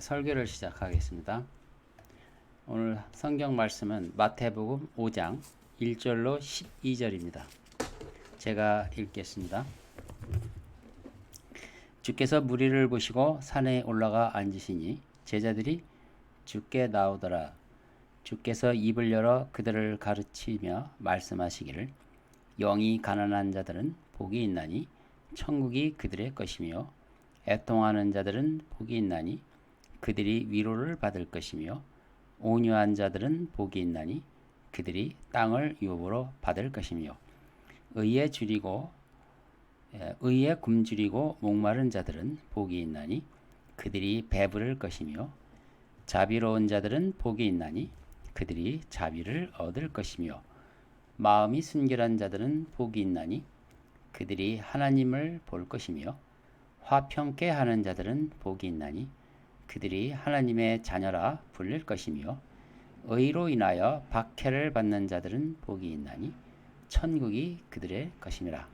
설교를 시작하겠습니다. 오늘 성경 말씀은 마태복음 5장 1절로 12절입니다. 제가 읽겠습니다. 주께서 무리를 보시고 산에 올라가 앉으시니 제자들이 주께 나오더라. 주께서 입을 열어 그들을 가르치며 말씀하시기를 영이 가난한 자들은 복이 있나니 천국이 그들의 것이며 애통하는 자들은 복이 있나니 그들이 위로를 받을 것이며 온유한 자들은 복이 있나니 그들이 땅을 유업으로 받을 것이며 의에 굶주리고 목마른 자들은 복이 있나니 그들이 배부를 것이며 자비로운 자들은 복이 있나니 그들이 자비를 얻을 것이며 마음이 순결한 자들은 복이 있나니 그들이 하나님을 볼 것이며 화평케 하는 자들은 복이 있나니 그들이 하나님의 자녀라 불릴 것이며 의로 인하여 박해를 받는 자들은 복이 있나니 천국이 그들의 것이니라.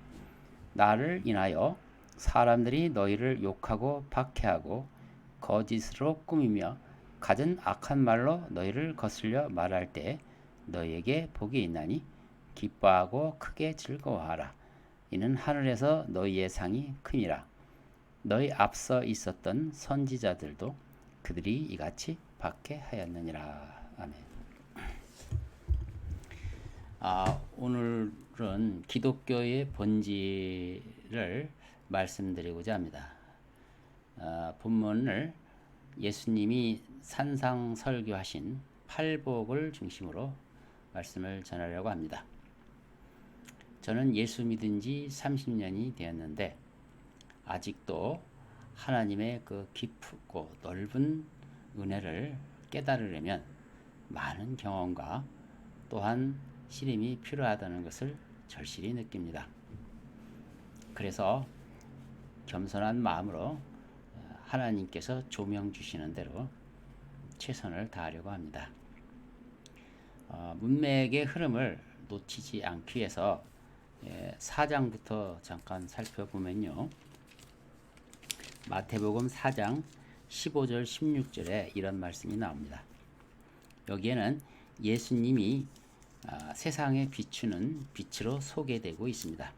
나를 인하여 사람들이 너희를 욕하고 박해하고 거짓으로 꾸미며 갖은 악한 말로 너희를 거슬려 말할 때 너희에게 복이 있나니 기뻐하고 크게 즐거워하라. 이는 하늘에서 너희의 상이 큼이라. 너희 앞서 있었던 선지자들도 그들이 이같이 박해하였느니라. 아멘. 오늘은 기독교의 본질을 말씀드리고자 합니다. 본문을 예수님이 산상 설교하신 팔복을 중심으로 말씀을 전하려고 합니다. 저는 예수 믿은 지 30년이 되었는데 아직도 하나님의 그 깊고 넓은 은혜를 깨달으려면 많은 경험과 또한 시름이 필요하다는 것을 절실히 느낍니다. 그래서 겸손한 마음으로 하나님께서 조명 주시는 대로 최선을 다하려고 합니다. 문맥의 흐름을 놓치지 않기 위해서 4장부터 잠깐 살펴보면요. 마태복음 4장 15절 16절에 이런 말씀이 나옵니다. 여기에는 예수님이 세상에 비추는 빛으로 소개되고 있습니다.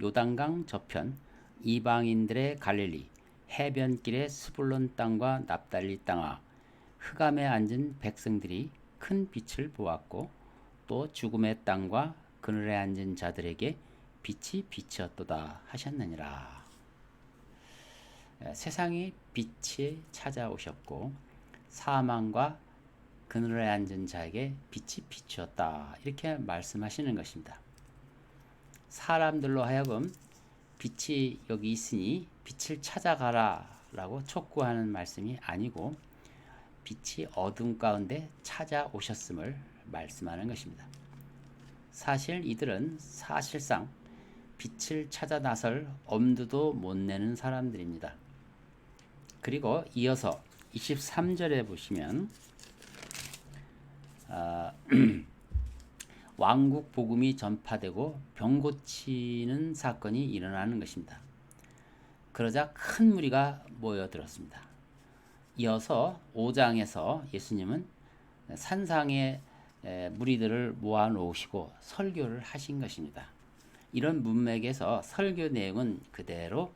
요단강 저편 이방인들의 갈릴리 해변길의 스불론 땅과 납달리 땅아 흑암에 앉은 백성들이 큰 빛을 보았고 또 죽음의 땅과 그늘에 앉은 자들에게 빛이 비치었도다 하셨느니라. 세상에 빛이 찾아오셨고 사망과 그늘에 앉은 자에게 빛이 비추었다. 이렇게 말씀하시는 것입니다. 사람들로 하여금 빛이 여기 있으니 빛을 찾아가라 라고 촉구하는 말씀이 아니고 빛이 어둠 가운데 찾아오셨음을 말씀하는 것입니다. 사실 이들은 사실상 빛을 찾아 나설 엄두도 못 내는 사람들입니다. 그리고 이어서 23절에 보시면 왕국 복음이 전파되고 병 고치는 사건이 일어나는 것입니다. 그러자 큰 무리가 모여들었습니다. 이어서 5장에서 예수님은 산상에 무리들을 모아놓으시고 설교를 하신 것입니다. 이런 문맥에서 설교 내용은 그대로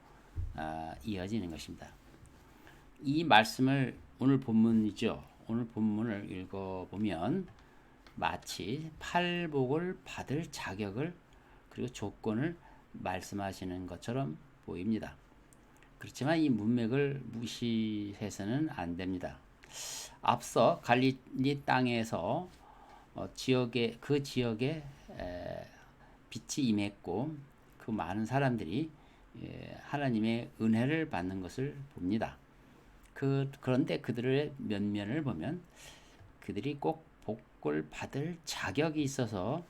이어지는 것입니다. 이 말씀을 오늘 본문이죠. 오늘 본문을 읽어보면 마치 팔복을 받을 자격을 그리고 조건을 말씀하시는 것처럼 보입니다. 그렇지만 이 문맥을 무시해서는 안 됩니다. 앞서 갈릴리 땅에서 그 지역에 빛이 임했고 그 많은 사람들이 하나님의 은혜를 받는 것을 봅니다. 그런데 그들의 면면을 보면 그들이 꼭 복을 받을 자격이 있어서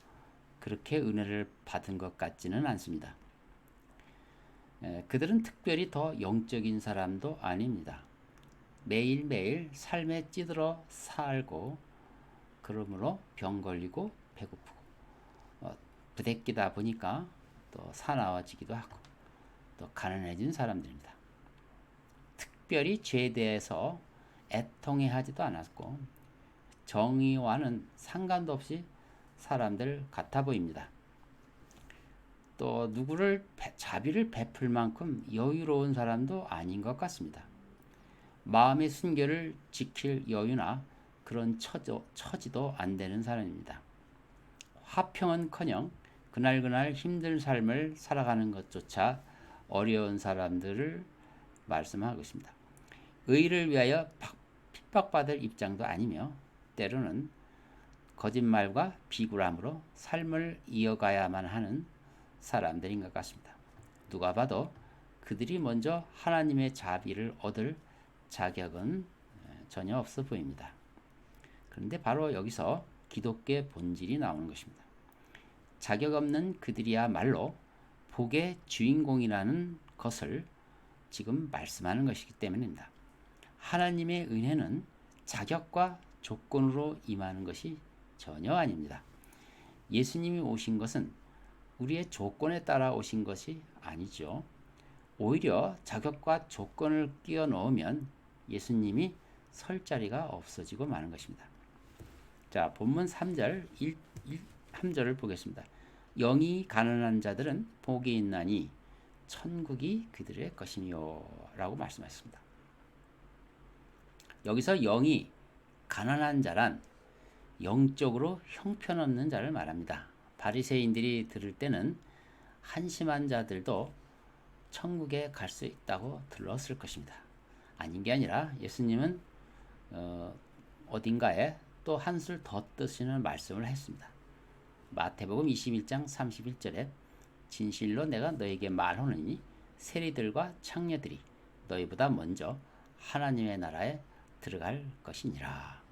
그렇게 은혜를 받은 것 같지는 않습니다. 그들은 특별히 더 영적인 사람도 아닙니다. 매일매일 삶에 찌들어 살고 그러므로 병 걸리고 배고프고 부대끼다 보니까 또 사나워지기도 하고 또 가난해진 사람들입니다. 특별히 죄에 대해서 애통해 하지도 않았고 정의와는 상관도 없이 사람들 같아 보입니다. 또 누구를 자비를 베풀 만큼 여유로운 사람도 아닌 것 같습니다. 마음의 순결을 지킬 여유나 그런 처지도 안 되는 사람입니다. 화평은커녕 그날그날 힘든 삶을 살아가는 것조차 어려운 사람들을 말씀하고 있습니다. 의를 위하여 핍박받을 입장도 아니며 때로는 거짓말과 비굴함으로 삶을 이어가야만 하는 사람들인 것 같습니다. 누가 봐도 그들이 먼저 하나님의 자비를 얻을 자격은 전혀 없어 보입니다. 그런데 바로 여기서 기독교의 본질이 나오는 것입니다. 자격 없는 그들이야말로 복의 주인공이라는 것을 지금 말씀하는 것이기 때문입니다. 하나님의 은혜는 자격과 조건으로 임하는 것이 전혀 아닙니다. 예수님이 오신 것은 우리의 조건에 따라 오신 것이 아니죠. 오히려 자격과 조건을 끼워 넣으면 예수님이 설 자리가 없어지고 마는 것입니다. 자, 본문 3절 3절을 보겠습니다. 영이 가난한 자들은 복이 있나니 천국이 그들의 것이며 라고 말씀하셨습니다. 여기서 영이 가난한 자란 영적으로 형편없는 자를 말합니다. 바리새인들이 들을 때는 한심한 자들도 천국에 갈 수 있다고 들었을 것입니다. 아닌 게 아니라 예수님은 어딘가에 또 한술 더 뜨시는 말씀을 했습니다. 마태복음 21장 31절에 진실로 내가 너에게 말하노니 세리들과 창녀들이 너희보다 먼저 하나님의 나라에 들어갈 것이니라.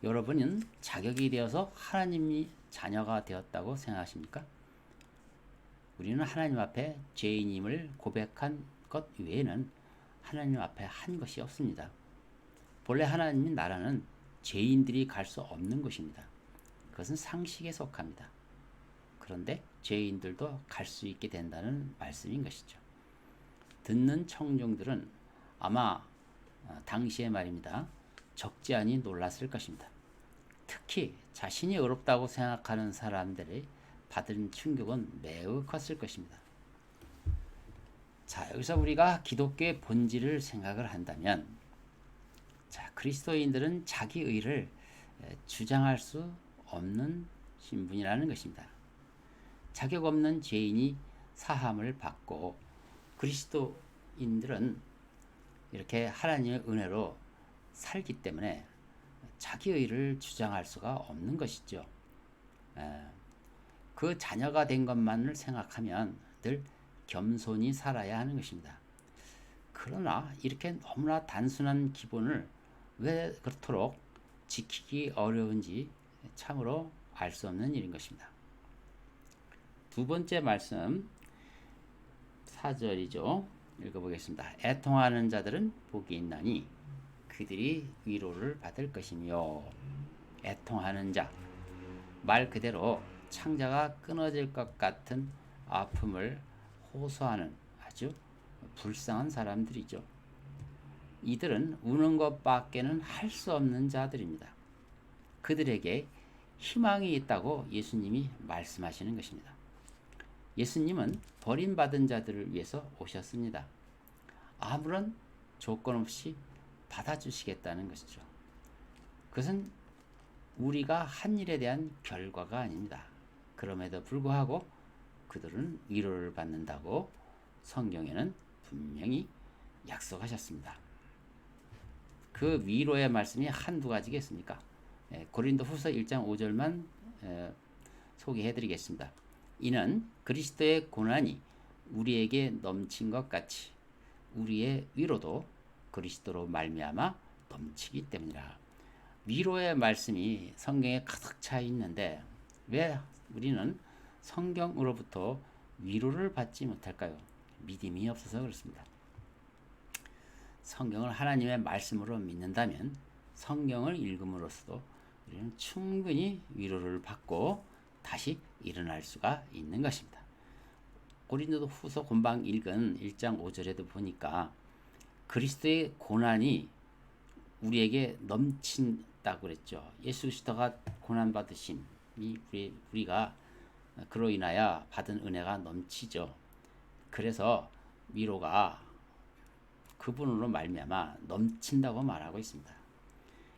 여러분은 자격이 되어서 하나님이 자녀가 되었다고 생각하십니까? 우리는 하나님 앞에 죄인임을 고백한 것 외에는 하나님 앞에 한 것이 없습니다. 본래 하나님의 나라는 죄인들이 갈 수 없는 것입니다. 그것은 상식에 속합니다. 그런데 죄인들도 갈 수 있게 된다는 말씀인 것이죠. 듣는 청중들은 아마 당시에 말입니다. 적지 않이 놀랐을 것입니다. 특히 자신이 어렵다고 생각하는 사람들이 받은 충격은 매우 컸을 것입니다. 자, 여기서 우리가 기독교의 본질을 생각을 한다면, 자, 그리스도인들은 자기 의를 주장할 수 없는 신분이라는 것입니다. 자격 없는 죄인이 사함을 받고 그리스도인들은 이렇게 하나님의 은혜로 살기 때문에 자기 의를 주장할 수가 없는 것이죠. 그 자녀가 된 것만을 생각하면 늘 겸손히 살아야 하는 것입니다. 그러나 이렇게 너무나 단순한 기본을 왜 그렇도록 지키기 어려운지 참으로 알 수 없는 일인 것입니다. 두 번째 말씀 4절이죠. 읽어보겠습니다. 애통하는 자들은 복이 있나니 그들이 위로를 받을 것이며. 애통하는 자, 말 그대로 창자가 끊어질 것 같은 아픔을 호소하는 아주 불쌍한 사람들이죠. 이들은 우는 것밖에는 할 수 없는 자들입니다. 그들에게 희망이 있다고 예수님이 말씀하시는 것입니다. 예수님은 버림받은 자들을 위해서 오셨습니다. 아무런 조건 없이 받아주시겠다는 것이죠. 그것은 우리가 한 일에 대한 결과가 아닙니다. 그럼에도 불구하고 그들은 위로를 받는다고 성경에는 분명히 약속하셨습니다. 그 위로의 말씀이 한두 가지겠습니까? 고린도 후서 1장 5절만 소개해드리겠습니다. 이는 그리스도의 고난이 우리에게 넘친 것 같이 우리의 위로도 그리스도로 말미암아 넘치기 때문이라. 위로의 말씀이 성경에 가득 차 있는데 왜 우리는 성경으로부터 위로를 받지 못할까요? 믿음이 없어서 그렇습니다. 성경을 하나님의 말씀으로 믿는다면 성경을 읽음으로써도 우리는 충분히 위로를 받고 다시 일어날 수가 있는 것입니다. 고린도 후서 본방 읽은 1장 5절에도 보니까 그리스도의 고난이 우리에게 넘친다고 그랬죠. 예수 그리스도가 고난 받으심이 우리가 그로 인하여 받은 은혜가 넘치죠. 그래서 위로가 그분으로 말미암아 넘친다고 말하고 있습니다.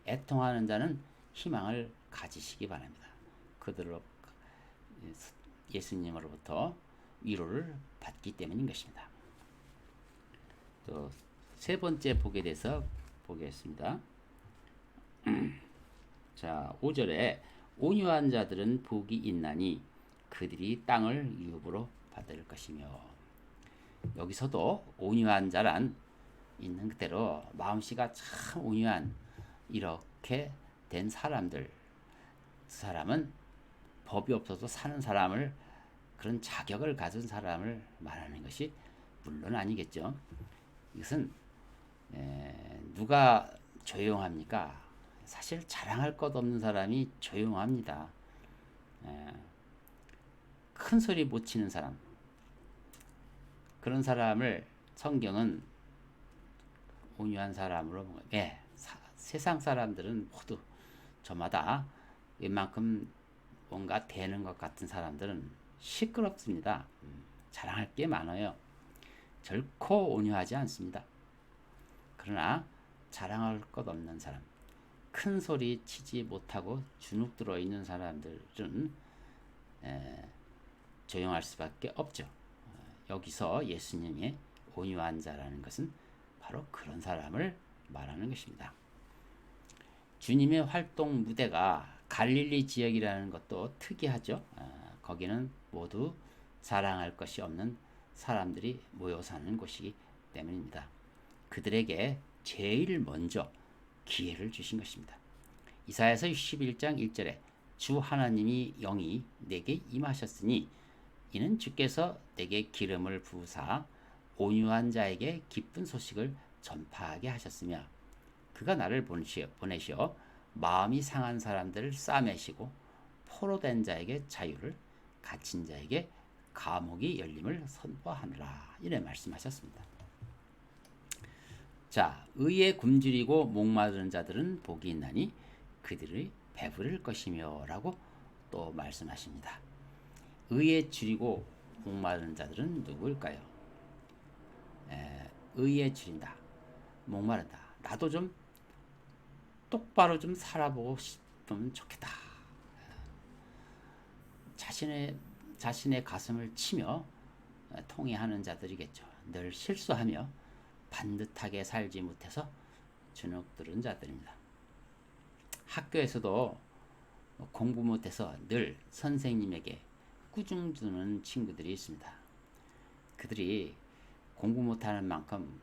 애통하는 자는 희망을 가지시기 바랍니다. 그들로 예수님으로부터 위로를 받기 때문인 것입니다. 또 세 번째 복에 대해서 보겠습니다. 자, 5절에 온유한 자들은 복이 있나니 그들이 땅을 유업으로 받을 것이며, 여기서도 온유한 자란 있는 그대로 마음씨가 참 온유한 이렇게 된 사람들, 그 사람은 법이 없어도 사는 사람을, 그런 자격을 가진 사람을 말하는 것이 물론 아니겠죠. 이것은 누가 조용합니까? 사실 자랑할 것 없는 사람이 조용합니다. 큰 소리 못 치는 사람, 그런 사람을 성경은 온유한 사람으로, 세상 사람들은 모두 저마다 웬만큼 뭔가 되는 것 같은 사람들은 시끄럽습니다. 자랑할 게 많아요. 결코 온유하지 않습니다. 그러나 자랑할 것 없는 사람, 큰 소리 치지 못하고 주눅 들어 있는 사람들은 조용할 수밖에 없죠. 여기서 예수님의 온유한 자라는 것은 바로 그런 사람을 말하는 것입니다. 주님의 활동 무대가 갈릴리 지역이라는 것도 특이하죠. 거기는 모두 자랑할 것이 없는 사람들이 모여 사는 곳이기 때문입니다. 그들에게 제일 먼저 기회를 주신 것입니다. 이사야서 61장 1절에 주 하나님이 영이 내게 임하셨으니 이는 주께서 내게 기름을 부으사 온유한 자에게 기쁜 소식을 전파하게 하셨으며 그가 나를 보내시어 마음이 상한 사람들을 싸매시고 포로된 자에게 자유를, 갇힌 자에게 감옥이 열림을 선포하느라, 이래 말씀하셨습니다. 자, 의에 굶주리고 목마른 자들은 복이 있나니 그들이 배부를 것이며 라고 또 말씀하십니다. 의에 줄이고 목마른 자들은 누구일까요? 의에 줄인다, 목마른다, 나도 좀 똑바로 좀 살아보고 싶으면 좋겠다, 자신의 가슴을 치며 통회하는 자들이겠죠. 늘 실수하며 반듯하게 살지 못해서 주눅들은 자들입니다. 학교에서도 공부 못해서 늘 선생님에게 꾸중 주는 친구들이 있습니다. 그들이 공부 못하는 만큼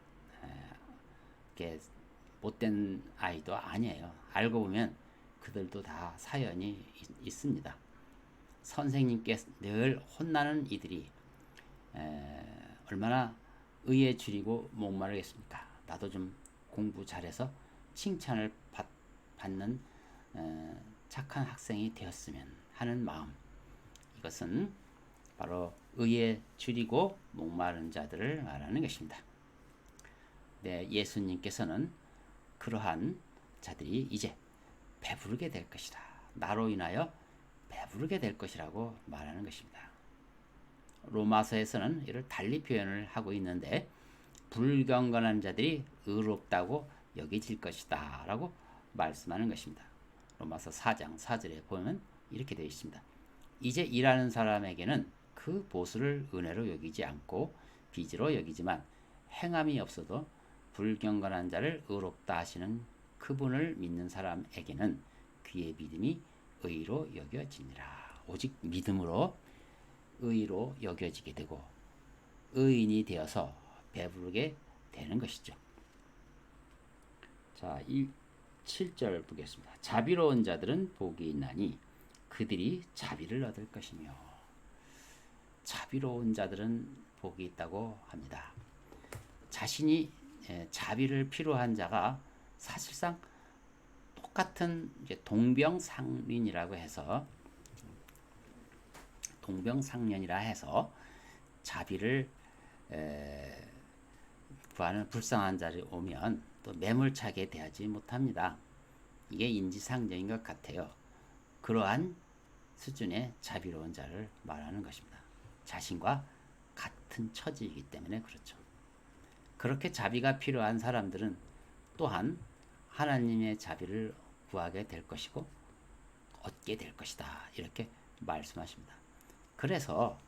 못된 아이도 아니에요. 알고 보면 그들도 다 사연이 있습니다. 선생님께 늘 혼나는 이들이 얼마나 의에 줄이고 목마르겠습니까? 나도 좀 공부 잘해서 칭찬을 받는 착한 학생이 되었으면 하는 마음, 이것은 바로 의에 줄이고 목마른 자들을 말하는 것입니다. 네, 예수님께서는 그러한 자들이 이제 배부르게 될 것이다, 나로 인하여 배부르게 될 것이라고 말하는 것입니다. 로마서에서는 이를 달리 표현을 하고 있는데, 불경건한 자들이 의롭다고 여겨질 것이다 라고 말씀하는 것입니다. 로마서 4장 4절에 보면 이렇게 되어 있습니다. 이제 일하는 사람에게는 그 보수를 은혜로 여기지 않고 빚으로 여기지만 행함이 없어도 불경건한 자를 의롭다 하시는 그분을 믿는 사람에게는 그의 믿음이 의로 여겨지니라. 오직 믿음으로 의로 여겨지게 되고 의인이 되어서 배부르게 되는 것이죠. 자, 7절 보겠습니다. 자비로운 자들은 복이 있나니 그들이 자비를 얻을 것이며, 자비로운 자들은 복이 있다고 합니다. 자신이 자비를 필요한 자가 사실상 똑같은 동병상련이라 해서 자비를 구하는 불쌍한 자를 오면 또 매몰차게 대하지 못합니다. 이게 인지상정인 것 같아요. 그러한 수준의 자비로운 자를 말하는 것입니다. 자신과 같은 처지이기 때문에 그렇죠. 그렇게 자비가 필요한 사람들은 또한 하나님의 자비를 구하게 될 것이고 얻게 될 것이다. 이렇게 말씀하십니다. 그래서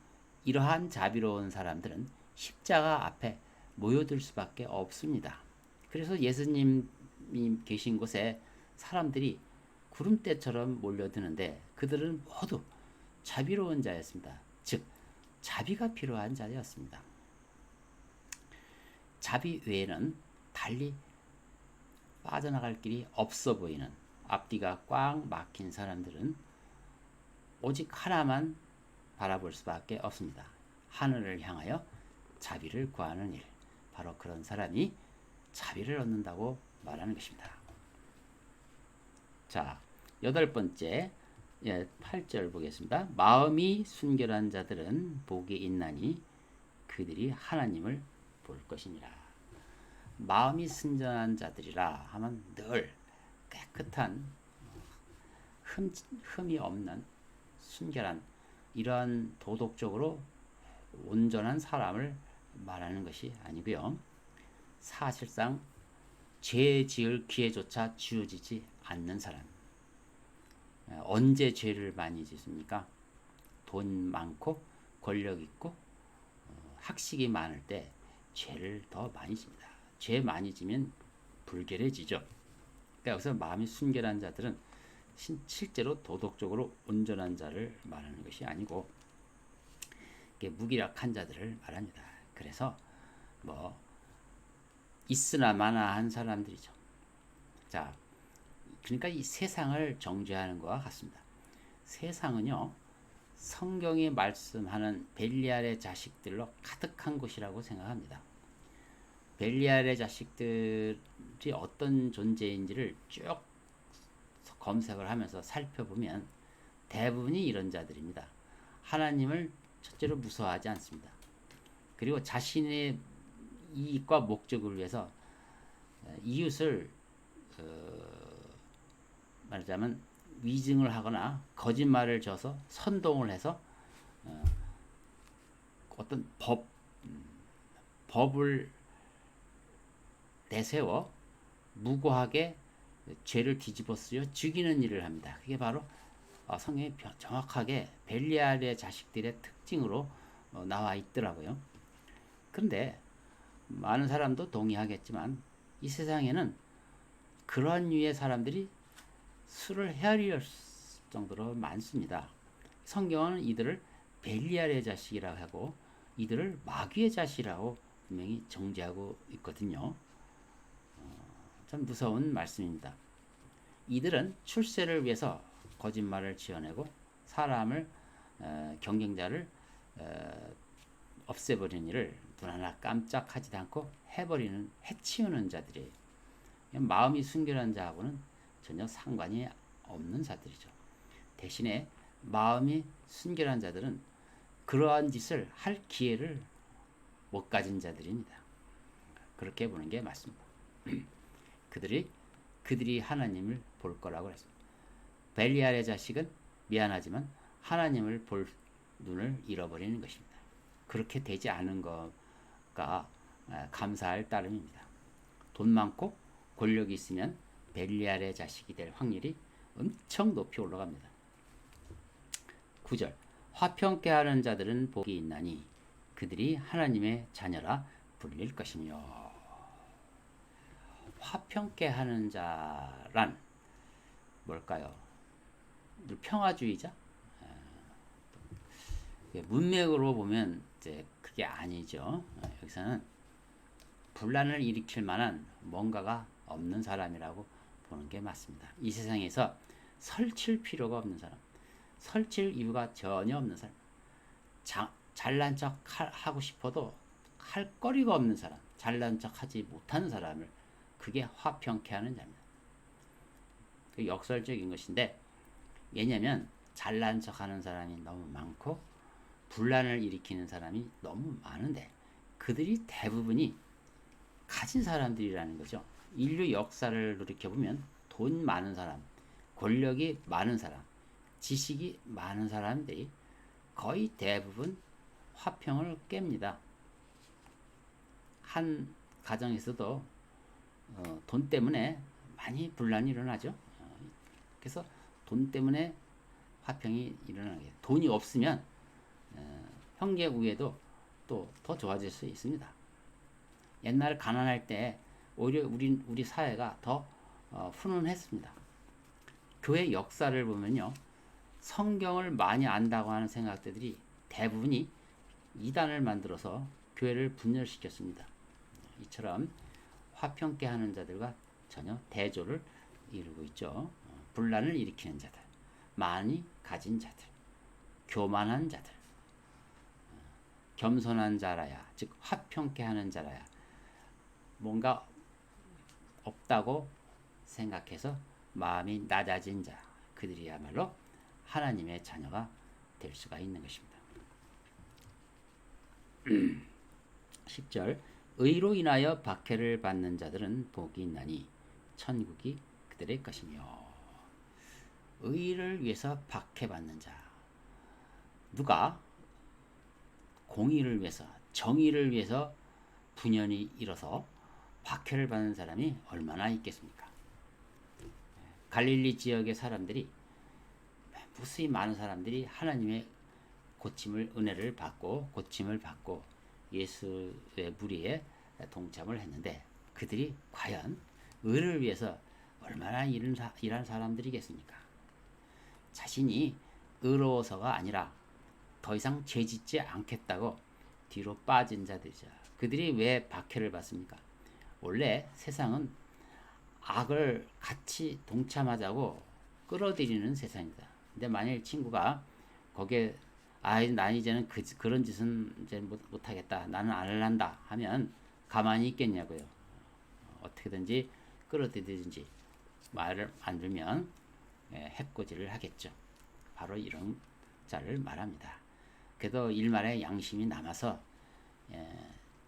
이러한 자비로운 사람들은 십자가 앞에 모여들 수밖에 없습니다. 그래서 예수님이 계신 곳에 사람들이 구름대처럼 몰려드는데 그들은 모두 자비로운 자였습니다. 즉 자비가 필요한 자였습니다. 자비 외에는 달리 빠져나갈 길이 없어 보이는 앞뒤가 꽉 막힌 사람들은 오직 하나만 바라볼 수밖에 없습니다. 하늘을 향하여 자비를 구하는 일. 바로 그런 사람이 자비를 얻는다고 말하는 것입니다. 자, 8번째 8절 보겠습니다. 마음이 순결한 자들은 복이 있나니 그들이 하나님을 볼 것이니라. 마음이 순전한 자들이라 하면 늘 깨끗한 흠이 없는 순결한 이러한 도덕적으로 온전한 사람을 말하는 것이 아니고요. 사실상 죄 지을 기회조차 주어지지 않는 사람. 언제 죄를 많이 짓습니까? 돈 많고 권력 있고 학식이 많을 때 죄를 더 많이 집니다. 죄 많이 지면 불결해지죠. 그러니까 여기서 마음이 순결한 자들은 실제로 도덕적으로 온전한 자를 말하는 것이 아니고 무기력한 자들을 말합니다. 그래서 있으나 마나한 사람들이죠. 자, 그러니까 이 세상을 정죄하는 것과 같습니다. 세상은요, 성경이 말씀하는 벨리알의 자식들로 가득한 곳이라고 생각합니다. 벨리알의 자식들이 어떤 존재인지를 쭉 검색을 하면서 살펴보면 대부분이 이런 자들입니다. 하나님을 첫째로 무서워하지 않습니다. 그리고 자신의 이익과 목적을 위해서 이웃을 말하자면 위증을 하거나 거짓말을 져서 선동을 해서 어떤 법을 내세워 무고하게 죄를 뒤집어 쓰여 죽이는 일을 합니다. 그게 바로 성경에 정확하게 벨리알의 자식들의 특징으로 나와 있더라고요. 그런데 많은 사람도 동의하겠지만 이 세상에는 그러한 류의 사람들이 수를 헤아릴 정도로 많습니다. 성경은 이들을 벨리알의 자식이라고 하고 이들을 마귀의 자식이라고 분명히 정죄하고 있거든요. 참 무서운 말씀입니다. 이들은 출세를 위해서 거짓말을 지어내고 사람을 경쟁자를 없애버리는 일을 눈 하나 깜짝하지도 않고 해버리는 해치우는 자들이에요. 마음이 순결한 자하고는 전혀 상관이 없는 자들이죠. 대신에 마음이 순결한 자들은 그러한 짓을 할 기회를 못 가진 자들입니다. 그렇게 보는 게 맞습니다. 그들이 하나님을 볼 거라고 했습니다. 벨리알의 자식은 미안하지만 하나님을 볼 눈을 잃어버리는 것입니다. 그렇게 되지 않은 거가 감사할 따름입니다. 돈 많고 권력이 있으면 벨리알의 자식이 될 확률이 엄청 높이 올라갑니다. 9절 화평케 하는 자들은 복이 있나니 그들이 하나님의 자녀라 불릴 것이며. 화평케 하는 자란 뭘까요? 평화주의자? 문맥으로 보면 이제 그게 아니죠. 여기서는 분란을 일으킬 만한 뭔가가 없는 사람이라고 보는 게 맞습니다. 이 세상에서 설칠 필요가 없는 사람, 설칠 이유가 전혀 없는 사람, 잘난 척 하고 싶어도 할 거리가 없는 사람, 잘난 척 하지 못하는 사람을 그게 화평케 하는 자입니다. 그 역설적인 것인데 왜냐하면 잘난 척 하는 사람이 너무 많고 분란을 일으키는 사람이 너무 많은데 그들이 대부분이 가진 사람들이라는 거죠. 인류 역사를 돌이켜보면 돈 많은 사람, 권력이 많은 사람, 지식이 많은 사람들이 거의 대부분 화평을 깹니다. 한 가정에서도 돈 때문에 많이 분란이 일어나죠. 그래서 돈 때문에 화평이 일어나게. 돈이 없으면 형제 우애도 또 더 좋아질 수 있습니다. 옛날 가난할 때 오히려 우리 사회가 더 훈훈했습니다. 교회 역사를 보면요, 성경을 많이 안다고 하는 생각들이 대부분이 이단을 만들어서 교회를 분열시켰습니다. 이처럼 화평케 하는 자들과 전혀 대조를 이루고 있죠. 분란을 일으키는 자들, 많이 가진 자들, 교만한 자들, 겸손한 자라야, 즉 화평케 하는 자라야, 뭔가 없다고 생각해서 마음이 낮아진 자, 그들이야말로 하나님의 자녀가 될 수가 있는 것입니다. 10절, 의로 인하여 박해를 받는 자들은 복이 있나니 천국이 그들의 것이며. 의를 위해서 박해받는 자, 누가 공의를 위해서, 정의를 위해서 분연이 일어서 박해를 받는 사람이 얼마나 있겠습니까? 갈릴리 지역의 사람들이, 무수히 많은 사람들이 하나님의 고침을, 은혜를 받고 고침을 받고 예수의 무리에 동참을 했는데, 그들이 과연 의를 위해서 얼마나 일한 사람들이겠습니까? 자신이 의로워서가 아니라 더 이상 죄짓지 않겠다고 뒤로 빠진 자들이죠. 그들이 왜 박해를 받습니까? 원래 세상은 악을 같이 동참하자고 끌어들이는 세상입니다. 근데 만일 친구가 거기에 난 이제는 그런 짓은 이제 못하겠다, 나는 안 할란다 하면 가만히 있겠냐고요. 어떻게든지 끌어들이든지 말을 안 들으면 해코지를 하겠죠. 바로 이런 자를 말합니다. 그래도 일말의 양심이 남아서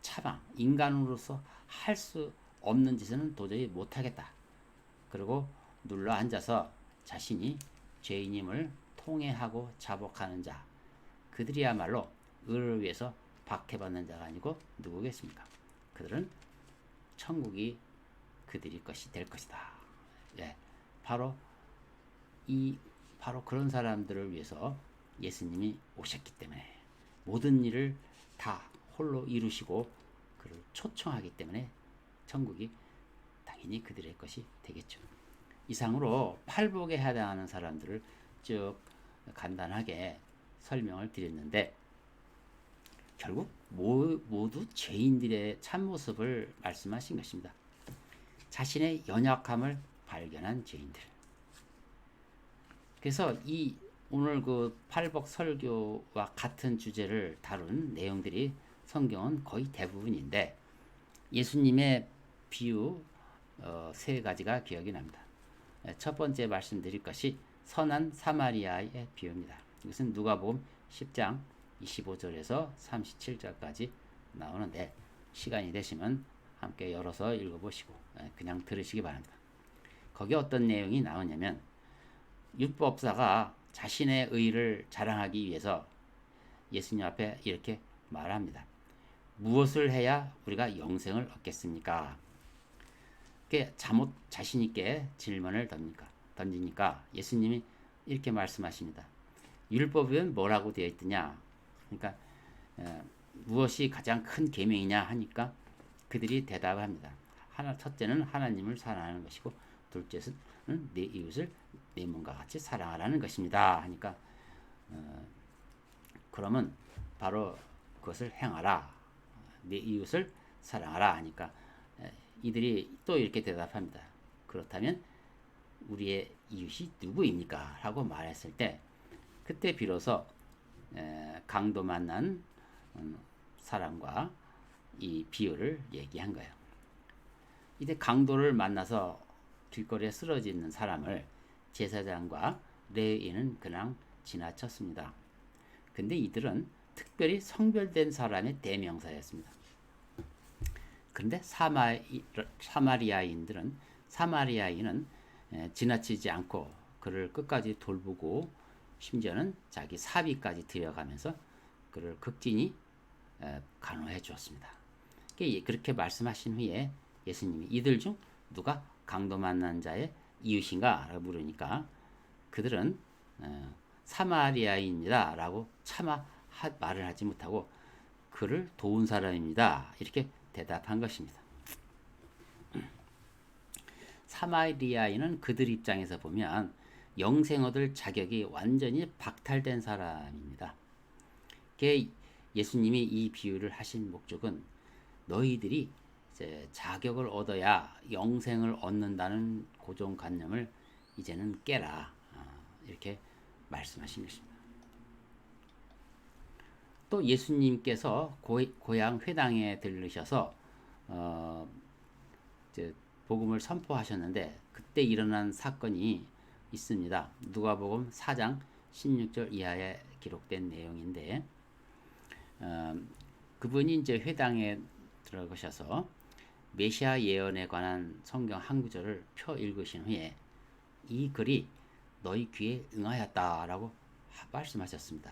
차방, 인간으로서 할 수 없는 짓은 도저히 못하겠다. 그리고 눌러 앉아서 자신이 죄인임을 통회하고 자복하는 자, 그들이야말로 의를 위해서 박해받는 자가 아니고 누구겠습니까? 그들은 천국이 그들이 것이 될 것이다. 예, 바로 그런 사람들을 위해서 예수님이 오셨기 때문에, 모든 일을 다 홀로 이루시고 그를 초청하기 때문에 천국이 당연히 그들의 것이 되겠죠. 이상으로 팔복에 해당하는 사람들을 쭉 간단하게 설명을 드렸는데, 결국 모두 죄인들의 참모습을 말씀하신 것입니다. 자신의 연약함을 발견한 죄인들. 그래서 오늘 그 팔복 설교와 같은 주제를 다룬 내용들이 성경은 거의 대부분인데, 예수님의 비유 3가지가 기억이 납니다. 첫 번째 말씀드릴 것이 선한 사마리아의 비유입니다. 이것은 누가복음 10장 25절에서 37절까지 나오는데, 시간이 되시면 함께 열어서 읽어보시고 그냥 들으시기 바랍니다. 거기 어떤 내용이 나오냐면, 율법사가 자신의 의를 자랑하기 위해서 예수님 앞에 이렇게 말합니다. 무엇을 해야 우리가 영생을 얻겠습니까? 자신 있게 질문을 던지니까 예수님이 이렇게 말씀하십니다. 율법에는 뭐라고 되어 있느냐? 그러니까 무엇이 가장 큰 계명이냐 하니까 그들이 대답을 합니다. 첫째는 하나님을 사랑하는 것이고, 둘째는 내 이웃을 내 몸과 같이 사랑하라는 것입니다. 하니까 그러면 바로 그것을 행하라, 내 이웃을 사랑하라 하니까 이들이 또 이렇게 대답합니다. 그렇다면 우리의 이웃이 누구입니까? 라고 말했을 때, 그때 비로소 강도 만난 사람과 이 비유를 얘기한 거예요. 이때 강도를 만나서 길거리에 쓰러져 있는 사람을 제사장과 레위인은 그냥 지나쳤습니다. 근데 이들은 특별히 성별된 사람의 대명사였습니다. 그런데 사마리아인은 지나치지 않고 그를 끝까지 돌보고 심지어는 자기 사비까지 들여가면서 그를 극진히 간호해 주었습니다. 그렇게 말씀하신 후에 예수님이 이들 중 누가 강도 만난 자의 이웃인가? 라고 물으니까 그들은 사마리아인이다 라고 차마 말을 하지 못하고 그를 도운 사람입니다. 이렇게 대답한 것입니다. 사마리아인은 그들 입장에서 보면 영생 얻을 자격이 완전히 박탈된 사람입니다. 예수님이 이 비유를 하신 목적은 너희들이 이제 자격을 얻어야 영생을 얻는다는 고정관념을 이제는 깨라. 이렇게 말씀하신 것입니다. 또 예수님께서 고향 회당에 들르셔서 복음을 선포하셨는데 그때 일어난 사건이 있습니다. 누가복음 4장 16절 이하에 기록된 내용인데 그분이 이제 회당에 들어가셔서 메시아 예언에 관한 성경 한 구절을 펴 읽으신 후에 이 글이 너희 귀에 응하였다라고 말씀하셨습니다.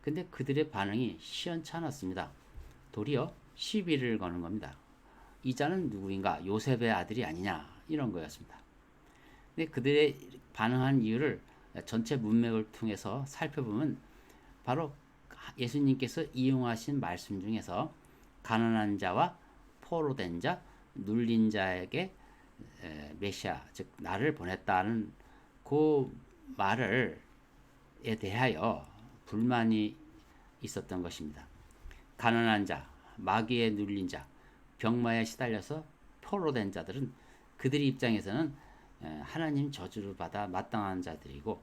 근데 그들의 반응이 시원찮았습니다. 도리어 시비를 거는 겁니다. 이 자는 누구인가? 요셉의 아들이 아니냐? 이런 거였습니다. 근데 그들의 반응한 이유를 전체 문맥을 통해서 살펴보면 바로 예수님께서 이용하신 말씀 중에서 가난한 자와 포로된 자, 눌린 자에게 메시아, 즉 나를 보냈다는 그 말에 대하여 불만이 있었던 것입니다. 가난한 자, 마귀에 눌린 자, 병마에 시달려서 포로된 자들은 그들의 입장에서는 하나님 저주를 받아 마땅한 자들이고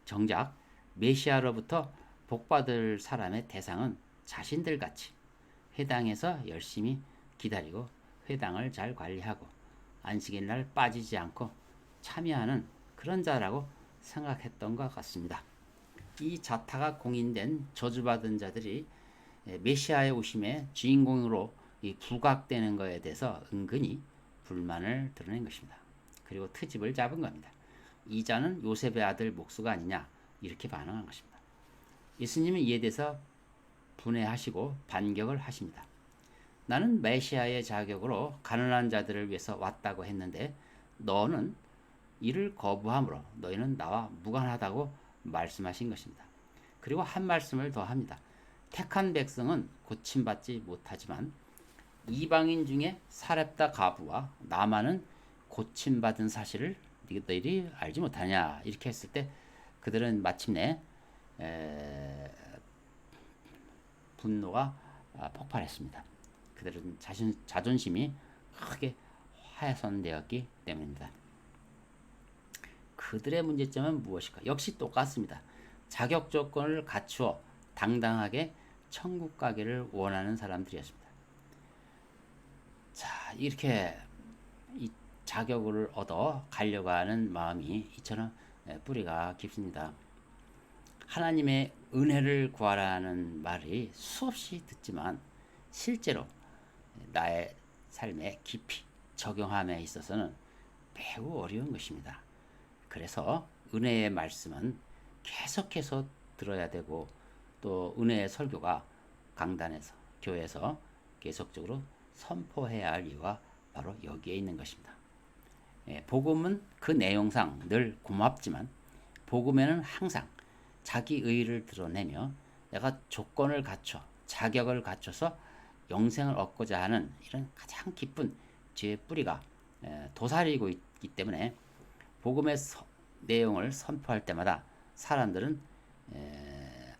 정작 메시아로부터 복받을 사람의 대상은 자신들같이 회당에서 열심히 기다리고 회당을 잘 관리하고 안식일 날 빠지지 않고 참여하는 그런 자라고 생각했던 것 같습니다. 이 자타가 공인된 저주받은 자들이 메시아의 오심의 주인공으로 부각되는 것에 대해서 은근히 불만을 드러낸 것입니다. 그리고 트집을 잡은 겁니다. 이 자는 요셉의 아들 목수가 아니냐 이렇게 반응한 것입니다. 예수님은 이에 대해서 분해하시고 반격을 하십니다. 나는 메시아의 자격으로 가난한 자들을 위해서 왔다고 했는데 너는 이를 거부함으로 너희는 나와 무관하다고 말씀하신 것입니다. 그리고 한 말씀을 더 합니다. 택한 백성은 고침받지 못하지만 이방인 중에 사렙다 가부와 나만은 고침받은 사실을 너희들이 알지 못하냐 이렇게 했을 때 그들은 마침내 분노가 폭발했습니다. 그들은 자존심이 크게 훼손되었기 때문입니다. 그들의 문제점은 무엇일까? 역시 똑같습니다. 자격 조건을 갖추어 당당하게 천국 가기를 원하는 사람들이었습니다. 자, 이렇게 이 자격을 얻어 가려고 하는 마음이 이처럼 뿌리가 깊습니다. 하나님의 은혜를 구하라는 말이 수없이 듣지만 실제로 나의 삶에 깊이 적용함에 있어서는 매우 어려운 것입니다. 그래서 은혜의 말씀은 계속해서 들어야 되고 또 은혜의 설교가 강단에서 교회에서 계속적으로 선포해야 할 이유가 바로 여기에 있는 것입니다. 복음은 그 내용상 늘 고맙지만 복음에는 항상 자기 의의를 드러내며 내가 조건을 갖춰 자격을 갖춰서 영생을 얻고자 하는 이런 가장 깊은 죄의 뿌리가 도사리고 있기 때문에 복음의 내용을 선포할 때마다 사람들은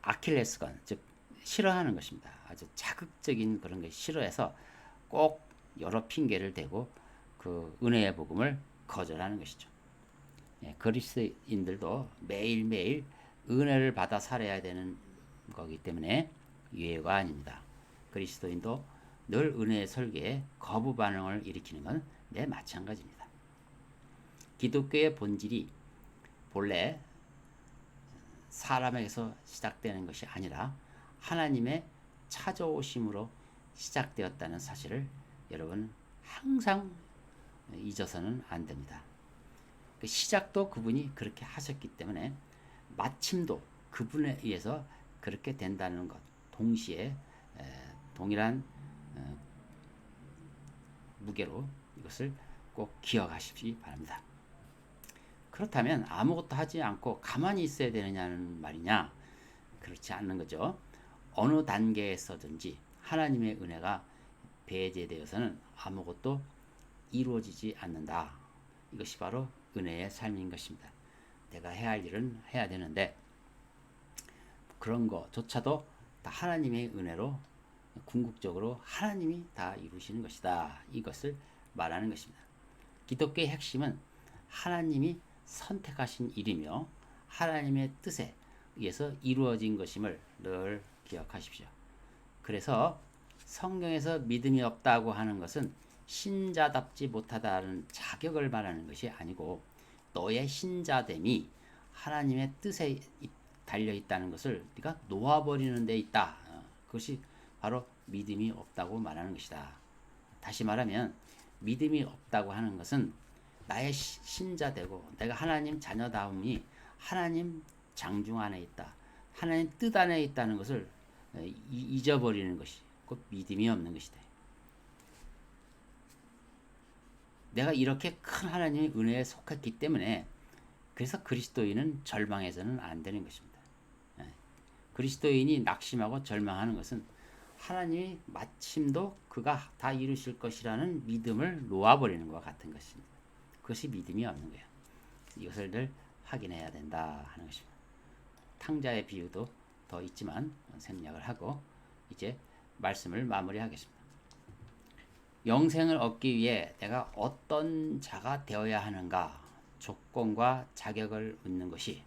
아킬레스건 즉 싫어하는 것입니다. 아주 자극적인 그런 걸 싫어해서 꼭 여러 핑계를 대고 그 은혜의 복음을 거절하는 것이죠. 그리스도인들도 매일매일 은혜를 받아 살아야 되는 거기 때문에 예외가 아닙니다. 그리스도인도 늘 은혜의 설계에 거부 반응을 일으키는 건 마찬가지입니다. 기독교의 본질이 본래 사람에게서 시작되는 것이 아니라 하나님의 찾아오심으로 시작되었다는 사실을 여러분 항상 잊어서는 안 됩니다. 그 시작도 그분이 그렇게 하셨기 때문에 마침도 그분에 의해서 그렇게 된다는 것, 동시에 동일한 무게로 이것을 꼭 기억하시기 바랍니다. 그렇다면 아무것도 하지 않고 가만히 있어야 되느냐는 말이냐? 그렇지 않는 거죠. 어느 단계에서든지 하나님의 은혜가 배제되어서는 아무것도 이루어지지 않는다. 이것이 바로 은혜의 삶인 것입니다. 내가 해야 할 일은 해야 되는데 그런 거조차도 다 하나님의 은혜로 궁극적으로 하나님이 다 이루시는 것이다. 이것을 말하는 것입니다. 기독교의 핵심은 하나님이 선택하신 일이며 하나님의 뜻에 의해서 이루어진 것임을 늘 기억하십시오. 그래서 성경에서 믿음이 없다고 하는 것은 신자답지 못하다는 자격을 말하는 것이 아니고 너의 신자됨이 하나님의 뜻에 달려 있다는 것을 네가 놓아버리는 데 있다. 그것이 바로 믿음이 없다고 말하는 것이다. 다시 말하면 믿음이 없다고 하는 것은 나의 신자되고 내가 하나님 자녀다움이 하나님 장중 안에 있다. 하나님 뜻 안에 있다는 것을 잊어버리는 것이 곧 믿음이 없는 것이다. 내가 이렇게 큰 하나님의 은혜에 속했기 때문에 그래서 그리스도인은 절망해서는 안 되는 것입니다. 그리스도인이 낙심하고 절망하는 것은 하나님이 마침도 그가 다 이루실 것이라는 믿음을 놓아버리는 것과 같은 것입니다. 그것이 믿음이 없는 거예요. 이것을 늘 확인해야 된다 하는 것입니다. 탕자의 비유도 더 있지만 생략을 하고 이제 말씀을 마무리하겠습니다. 영생을 얻기 위해 내가 어떤 자가 되어야 하는가 조건과 자격을 묻는 것이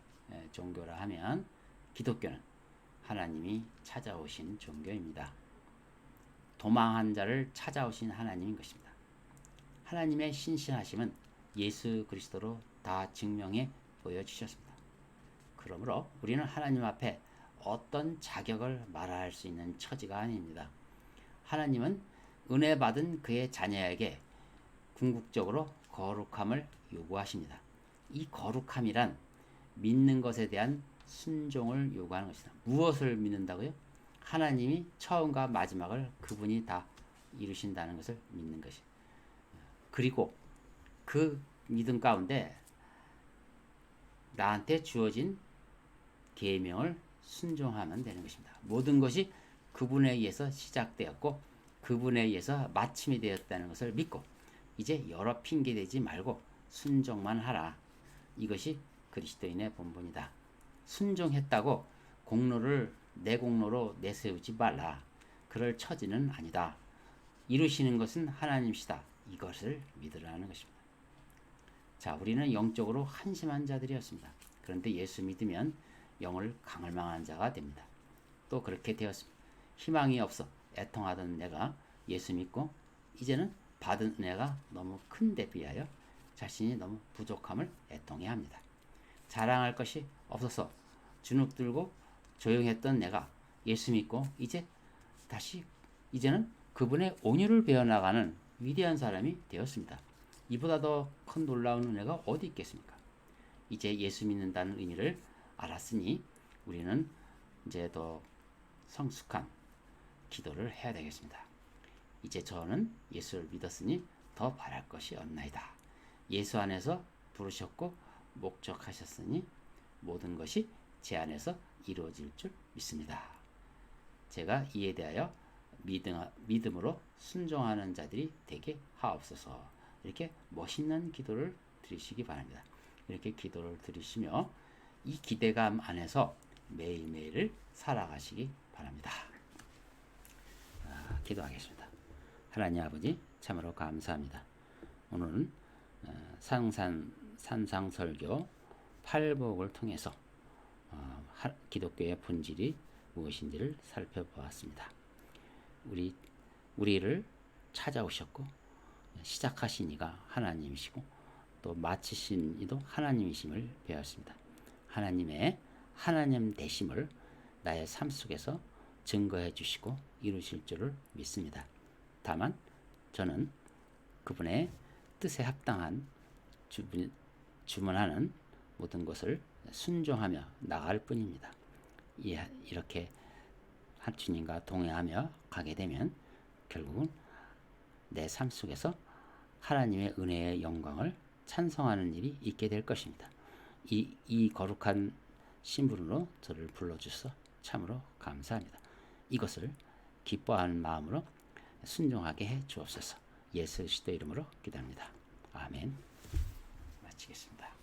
종교라 하면 기독교는 하나님이 찾아오신 종교입니다. 도망한 자를 찾아오신 하나님인 것입니다. 하나님의 신실하심은 예수 그리스도로 다 증명해 보여주셨습니다. 그러므로 우리는 하나님 앞에 어떤 자격을 말할 수 있는 처지가 아닙니다. 하나님은 은혜 받은 그의 자녀에게 궁극적으로 거룩함을 요구하십니다. 이 거룩함이란 믿는 것에 대한 순종을 요구하는 것이다. 무엇을 믿는다고요? 하나님이 처음과 마지막을 그분이 다 이루신다는 것을 믿는 것이. 그리고 그 믿음 가운데 나한테 주어진 계명을 순종하면 되는 것입니다. 모든 것이 그분에 의해서 시작되었고 그분에 의해서 마침이 되었다는 것을 믿고 이제 여러 핑계 대지 말고 순종만 하라. 이것이 그리스도인의 본분이다. 순종했다고 공로를 내 공로로 내세우지 말라. 그럴 처지는 아니다. 이루시는 것은 하나님이시다. 이것을 믿으라는 것입니다. 자, 우리는 영적으로 한심한 자들이었습니다. 그런데 예수 믿으면 영을 강을망한 자가 됩니다. 또 그렇게 되었습니다. 희망이 없어 애통하던 내가 예수 믿고 이제는 받은 은혜가 너무 큰데 비하여 자신이 너무 부족함을 애통해 합니다. 자랑할 것이 없어서 주눅 들고 조용했던 내가 예수 믿고 이제는 그분의 온유를 배워나가는 위대한 사람이 되었습니다. 이보다 더 큰 놀라운 은혜가 어디 있겠습니까? 이제 예수 믿는다는 의미를 알았으니 우리는 이제 더 성숙한 기도를 해야 되겠습니다. 이제 저는 예수를 믿었으니 더 바랄 것이 없나이다. 예수 안에서 부르셨고 목적하셨으니 모든 것이 제 안에서 이루어질 줄 믿습니다. 제가 이에 대하여 믿음으로 순종하는 자들이 되게 하옵소서. 이렇게 멋있는 기도를 드리시기 바랍니다. 이렇게 기도를 드리시며 이 기대감 안에서 매일매일을 살아가시기 바랍니다. 기도하겠습니다. 하나님 아버지 참으로 감사합니다. 오늘은 산상설교 8복을 통해서 기독교의 본질이 무엇인지를 살펴보았습니다. 우리를 찾아오셨고 시작하신 이가 하나님이시고 또 마치신 이도 하나님이심을 배웠습니다. 하나님의 하나님 되심을 나의 삶 속에서 증거해 주시고 이루실 줄을 믿습니다. 다만 저는 그분의 뜻에 합당한 주문하는 모든 것을 순종하며 나갈 뿐입니다. 이렇게 주님과 동행하며 가게 되면 결국은 내 삶 속에서 하나님의 은혜의 영광을 찬송하는 일이 있게 될 것입니다. 이 거룩한 신분으로 저를 불러주셔서 참으로 감사합니다. 이것을 기뻐하는 마음으로 순종하게 해 주옵소서. 예수 그리스도 이름으로 기도합니다. 아멘. 마치겠습니다.